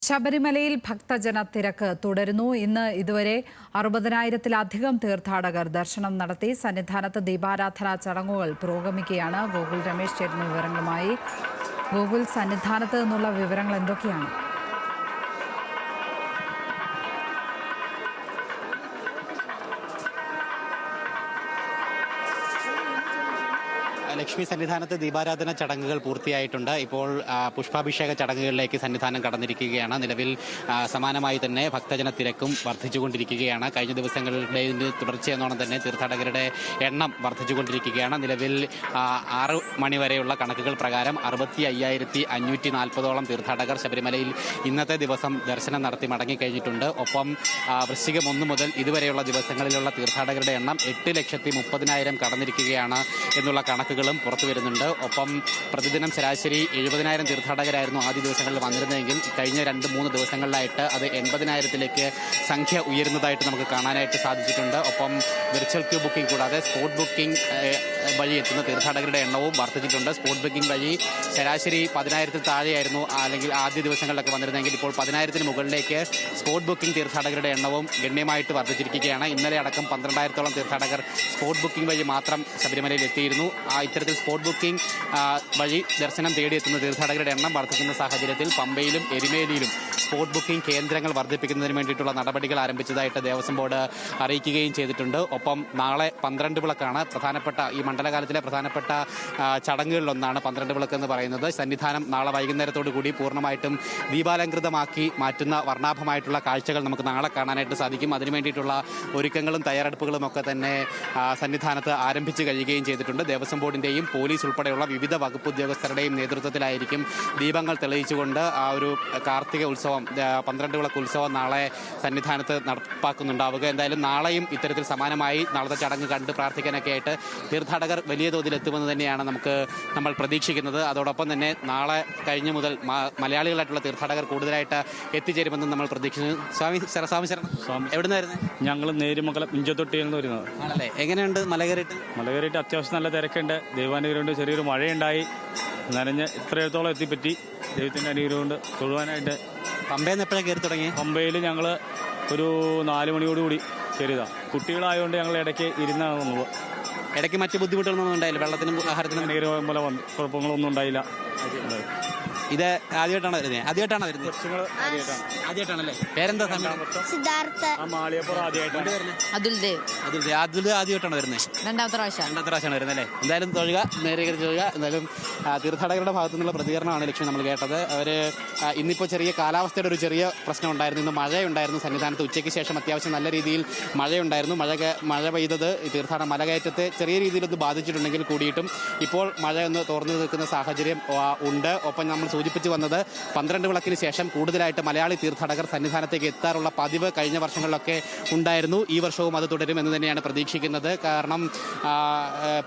ശബരിമലയിൽ ഭക്തജന തിരക്ക് തുടരുന്നു. ഇന്ന് ഇതുവരെ 60,000-ത്തിലധികം തീർത്ഥാടകർ ദർശനം നടത്തി. സന്നിധാനത്ത് ദീപാരാധന ചടങ്ങുകൾ പുരോഗമിക്കുകയാണ്. ഗോകുൽ രമേശ് ചേരുന്ന വിവരങ്ങളുമായി. ഗോകുൽ, സന്നിധാനത്ത് നിന്നുള്ള വിവരങ്ങൾ എന്തൊക്കെയാണ്? ലക്ഷ്മി സന്നിധാനത്ത് ദീപാരാധന ചടങ്ങുകൾ പൂർത്തിയായിട്ടുണ്ട്. ഇപ്പോൾ പുഷ്പാഭിഷേക ചടങ്ങുകളിലേക്ക് സന്നിധാനം കടന്നിരിക്കുകയാണ്. നിലവിൽ സമാനമായി തന്നെ ഭക്തജന തിരക്കും വർദ്ധിച്ചുകൊണ്ടിരിക്കുകയാണ്. കഴിഞ്ഞ ദിവസങ്ങളുടെ തുടർച്ചയെന്നോണം തന്നെ തീർത്ഥാടകരുടെ എണ്ണം വർദ്ധിച്ചുകൊണ്ടിരിക്കുകയാണ്. നിലവിൽ 6 മണി വരെയുള്ള കണക്കുകൾ പ്രകാരം 65,540ഓളം തീർത്ഥാടകർ ശബരിമലയിൽ ഇന്നത്തെ ദിവസം ദർശനം നടത്തി മടങ്ങിക്കഴിഞ്ഞിട്ടുണ്ട്. ഒപ്പം വൃശ്ചികം 1 മുതൽ ഇതുവരെയുള്ള ദിവസങ്ങളിലുള്ള തീർത്ഥാടകരുടെ എണ്ണം 8,30,000 കടന്നിരിക്കുകയാണ് എന്നുള്ള കണക്കുകളും പുറത്തു വരുന്നുണ്ട്. ഒപ്പം പ്രതിദിനം ശരാശരി 70,000 തീർത്ഥാടകരായിരുന്നു ആദ്യ ദിവസങ്ങളിൽ വന്നിരുന്നതെങ്കിൽ കഴിഞ്ഞ 2-3 ദിവസങ്ങളിലായിട്ട് അത് 80,000-ത്തിലേക്ക് സംഖ്യ ഉയരുന്നതായിട്ട് നമുക്ക് കാണാനായിട്ട് സാധിച്ചിട്ടുണ്ട്. ഒപ്പം വിർച്വൽ ക്യൂ ബുക്കിംഗ് കൂടാതെ സ്പോട്ട് ബുക്കിംഗ് വഴി എത്തുന്ന തീർത്ഥാടകരുടെ എണ്ണവും വർദ്ധിച്ചിട്ടുണ്ട്. സ്പോട്ട് ബുക്കിംഗ് വഴി ശരാശരി 10,000-ത്തിൽ താഴെയായിരുന്നു അല്ലെങ്കിൽ ആദ്യ ദിവസങ്ങളിലൊക്കെ വന്നിരുന്നെങ്കിൽ ഇപ്പോൾ 10,000-ത്തിന് മുകളിലേക്ക് സ്പോട്ട് ബുക്കിംഗ് തീർത്ഥാടകരുടെ എണ്ണവും ഗണ്യമായിട്ട് വർദ്ധിച്ചിരിക്കുകയാണ്. ഇന്നലെ അടക്കം 12,000-ത്തോളം തീർത്ഥാടകർ സ്പോട്ട് ബുക്കിംഗ് വഴി മാത്രം ശബരിമലയിൽ എത്തിയിരുന്നു. ഇത്തരത്തിൽ സ്പോട്ട് ബുക്കിംഗ് വഴി ദർശനം തേടിയെത്തുന്ന തീർത്ഥാടകരുടെ എണ്ണം വർദ്ധിക്കുന്ന സാഹചര്യത്തിൽ പമ്പയിലും എരുമേലിയിലും സ്പോട്ട് ബുക്കിംഗ് കേന്ദ്രങ്ങൾ വർദ്ധിപ്പിക്കുന്നതിന് വേണ്ടിയിട്ടുള്ള നടപടികൾ ആരംഭിച്ചതായിട്ട് ദേവസ്വം ബോർഡ് അറിയിക്കുകയും ചെയ്തിട്ടുണ്ട്. ഒപ്പം നാളെ 12 വിളക്കാണ് പ്രധാനപ്പെട്ട ഈ മണ്ഡലകാലത്തിലെ പ്രധാനപ്പെട്ട ചടങ്ങുകളിലൊന്നാണ് 12 വിളക്ക് എന്ന് പറയുന്നത്. സന്നിധാനം നാളെ വൈകുന്നേരത്തോടു കൂടി പൂർണ്ണമായിട്ടും ദീപാലങ്കൃതമാക്കി മാറ്റുന്ന വർണ്ണാഭമായിട്ടുള്ള കാഴ്ചകൾ നമുക്ക് നാളെ കാണാനായിട്ട് സാധിക്കും. അതിനു വേണ്ടിയിട്ടുള്ള ഒരുക്കങ്ങളും തയ്യാറെടുപ്പുകളും ഒക്കെ തന്നെ സന്നിധാനത്ത് ആരംഭിച്ചു കഴിയുകയും ചെയ്തിട്ടുണ്ട്. ദേവസ്വം ബോർഡിന്റെയും പോലീസ് ഉൾപ്പെടെയുള്ള വിവിധ വകുപ്പ് ഉദ്യോഗസ്ഥരുടെയും നേതൃത്വത്തിലായിരിക്കും ദീപങ്ങൾ തെളിയിച്ചുകൊണ്ട് ആ ഒരു കാർത്തിക ഉത്സവം 12 വിളക്ക് ഉത്സവം നാളെ സന്നിധാനത്ത് നടപ്പാക്കുന്നുണ്ടാവുക. എന്തായാലും നാളെയും ഇത്തരത്തിൽ സമാനമായി നാളത്തെ ചടങ്ങ് കണ്ട് പ്രാർത്ഥിക്കാനൊക്കെ ആയിട്ട് തീർത്ഥാടകർ വലിയ തോതിൽ എത്തുമെന്ന് തന്നെയാണ് നമ്മൾ പ്രതീക്ഷിക്കുന്നത്. അതോടൊപ്പം തന്നെ നാളെ കഴിഞ്ഞു മുതൽ മലയാളികളായിട്ടുള്ള തീർത്ഥാടകർ കൂടുതലായിട്ട് എത്തിച്ചേരുമെന്ന് നമ്മൾ പ്രതീക്ഷിക്കുന്നു. സ്വാമി ശരണം, എവിടുന്നായിരുന്നു? ഞങ്ങൾ നേരുമംഗലം ഇഞ്ചത്തൊട്ടിയിൽ നിന്ന് വരുന്നത്. ആണല്ലേ, എങ്ങനെയുണ്ട് മലകയറിയിട്ട്? മലകയറിയിട്ട് അത്യാവശ്യം നല്ല തിരക്കുണ്ട്. ദൈവാനുഗ്രഹമുണ്ട്. ചെറിയൊരു മഴയുണ്ടായി, നനഞ്ഞ് ഇത്രത്തോളം എത്തിപ്പറ്റി. ദൈവത്തിൻ്റെ അനുഗ്രഹം കൊണ്ട് തൊഴുവാനായിട്ട്. പമ്പയിൽ നിന്ന് എപ്പോഴാണ് കയറി തുടങ്ങി? പമ്പയിൽ ഞങ്ങൾ ഒരു 4 മണിയോടുകൂടി കയറിയതാണ്. കുട്ടികളായതുകൊണ്ട് ഞങ്ങൾ ഇടയ്ക്ക് ഇരുന്നാണ് വന്നത്. ഇടയ്ക്ക് മറ്റു ബുദ്ധിമുട്ടുകളൊന്നും ഉണ്ടായില്ല? വെള്ളത്തിനും ആഹാരത്തിനും അനുഗ്രഹം പോലെ കുഴപ്പങ്ങളൊന്നും ഉണ്ടായില്ല. ഇത് ആദ്യമായിട്ടാണ് വരുന്നത്? ആദ്യമായിട്ടാണല്ലേ? പേരെന്താ? ആദ്യമായിട്ടാണ് വരുന്നത്? രണ്ടാമത്തെ പ്രാവശ്യമാണ് വരുന്നത് അല്ലേ? എന്തായാലും തൊഴുക, നേരെ തൊഴുക. എന്തായാലും തീർത്ഥാടകരുടെ ഭാഗത്തു നിന്നുള്ള പ്രതികരണമാണ് ലക്ഷ്മി നമ്മൾ കേട്ടത്. അവര് ഇന്നിപ്പോൾ ചെറിയ കാലാവസ്ഥയുടെ ഒരു ചെറിയ പ്രശ്നം ഉണ്ടായിരുന്നു. ഇന്ന് മഴയുണ്ടായിരുന്നു സന്നിധാനത്ത്. ഉച്ചയ്ക്ക് ശേഷം അത്യാവശ്യം നല്ല രീതിയിൽ മഴയുണ്ടായിരുന്നു. മഴ പെയ്തത് തീർത്ഥാടന മലകയറ്റത്തെ ചെറിയ രീതിയിലൊന്ന് ബാധിച്ചിട്ടുണ്ടെങ്കിൽ കൂടിയിട്ടും ഇപ്പോൾ മഴ ഒന്ന് തോർന്നു നിൽക്കുന്ന സാഹചര്യം ഉണ്ട്. ഒപ്പം നമ്മൾ സൂചിപ്പിച്ചു വന്നത് 12 വിളക്കിന് ശേഷം കൂടുതലായിട്ട് മലയാളി തീർത്ഥാടകർ സന്നിധാനത്തേക്ക് എത്താറുള്ള പതിവ് കഴിഞ്ഞ വർഷങ്ങളിലൊക്കെ ഉണ്ടായിരുന്നു. ഈ വർഷവും അത് തുടരും എന്ന് തന്നെയാണ് പ്രതീക്ഷിക്കുന്നത്. കാരണം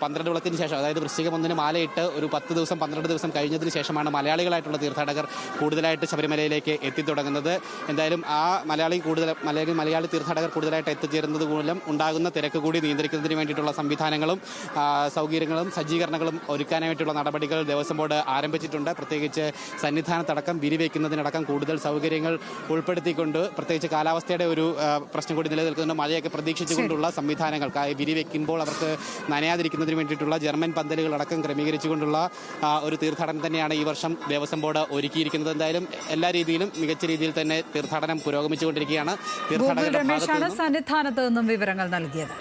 12 വിളക്കിന് ശേഷം, അതായത് വൃശ്ചികം 1-ന് മാലയിട്ട് ഒരു 10 ദിവസം 12 ദിവസം കഴിഞ്ഞതിന് ശേഷമാണ് മലയാളികളായിട്ടുള്ള തീർത്ഥാടകർ കൂടുതലായിട്ട് ശബരിമലയിലേക്ക് എത്തിത്തുടങ്ങുന്നത്. എന്തായാലും ആ മലയാളി തീർത്ഥാടകർ കൂടുതലായിട്ട് എത്തിച്ചേരുന്നത് മൂലം ഉണ്ടാകുന്ന തിരക്ക് കൂടി നിയന്ത്രിക്കുന്നതിന് വേണ്ടിയിട്ടുള്ള സംവിധാനങ്ങളും സൗകര്യങ്ങളും സജ്ജീകരണങ്ങളും ഒരുക്കാനായിട്ടുള്ള നടപടികൾ ദേവസ്വം ബോർഡ് ആരംഭിച്ചിട്ടുണ്ട്. പ്രത്യേകിച്ച് സന്നിധാനത്തടക്കം വിരിവെക്കുന്നതിനടക്കം കൂടുതൽ സൗകര്യങ്ങൾ ഉൾപ്പെടുത്തിക്കൊണ്ട്, പ്രത്യേകിച്ച് കാലാവസ്ഥയുടെ ഒരു പ്രശ്നം കൂടി നിലനിൽക്കുന്നുണ്ട്. മഴയൊക്കെ പ്രതീക്ഷിച്ചുകൊണ്ടുള്ള സംവിധാനങ്ങൾ, വിരിവെക്കുമ്പോൾ അവർക്ക് നനയാതിരിക്കുന്നതിന് വേണ്ടിയിട്ടുള്ള ജർമ്മൻ പന്തലുകളടക്കം ക്രമീകരിച്ചുകൊണ്ടുള്ള ഒരു തീർത്ഥാടനം തന്നെയാണ് ഈ വർഷം ദേവസ്വം ബോർഡ് ഒരുക്കിയിരിക്കുന്നത്. എന്തായാലും എല്ലാ രീതിയിലും മികച്ച രീതിയിൽ തന്നെ തീർത്ഥാടനം പുരോഗമിച്ചുകൊണ്ടിരിക്കുകയാണ്. സന്നിധാനത്ത് നിന്നും വിവരങ്ങൾ നൽകിയത്.